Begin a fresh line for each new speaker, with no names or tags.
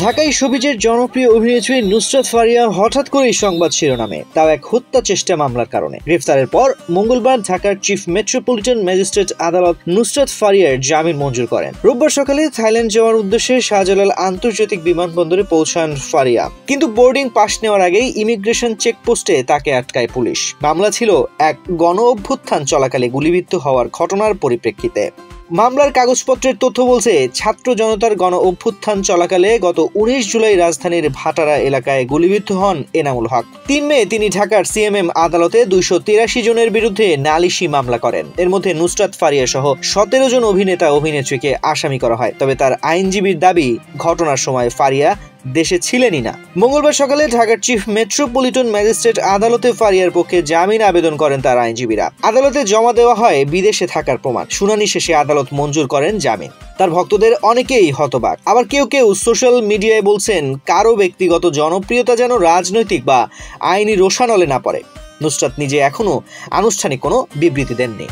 ঢাকায় শোবিজের জনপ্রিয় অভিনেত্রী নুসরাত ফারিয়া হঠাৎ করেই সংবাদ শিরোনামে, তাও এক হত্যা চেষ্টা মামলার কারণে। গ্রেফতারের পর মঙ্গলবার ঢাকার চিফ মেট্রোপলিটন ম্যাজিস্ট্রেট আদালত নুসরাত ফারিয়ার জামিন মঞ্জুর করেন। রোববার সকালে থাইল্যান্ড যাওয়ার উদ্দেশ্যে শাহজালাল আন্তর্জাতিক বিমানবন্দরে পৌঁছান ফারিয়া, কিন্তু বোর্ডিং পাস নেওয়ার আগেই ইমিগ্রেশন চেকপোস্টে তাকে আটকায় পুলিশ। মামলা ছিল এক গণ অভ্যুত্থান চলাকালে গুলিবিদ্ধ হওয়ার ঘটনার পরিপ্রেক্ষিতে। মামলার কাগজপত্রের তথ্য বলছে, ছাত্র জনতার গণ অভ্যুত্থান চলাকালে গত 19 জুলাই রাজধানীর ভাটারা এলাকায় গুলিবিদ্ধ হন এনামুল হক। 3 মে তিনি ঢাকার সিএমএম আদালতে 283 জনের বিরুদ্ধে নালিশি মামলা করেন। এর মধ্যে নুসরাত ফারিয়া সহ 17 জন অভিনেতা অভিনেত্রীকে আসামি করা হয়। তবে তার আইনজীবীর দাবি, ঘটনার সময় ফারিয়া দেশে ছিলেনই না। মঙ্গলবার সকালে ঢাকার চিফ মেট্রোপলিটন ম্যাজিস্ট্রেট আদালতে ফারিয়ার পক্ষে জামিন আবেদন করেন তার আইনজীবীরা। আদালতে জমা দেওয়া হয় বিদেশে থাকার প্রমাণ। শুনানি শেষে আদালত মঞ্জুর করেন জামিন। তার ভক্তদের অনেকেই হতবাক, আবার কেউ কেউ সোশ্যাল মিডিয়ায় বলছেন কারো ব্যক্তিগত জনপ্রিয়তা যেন রাজনৈতিক বা আইনি রোষানলে না পড়ে। নুসরাত নিজে এখনো আনুষ্ঠানিক কোনো বিবৃতি দেননি।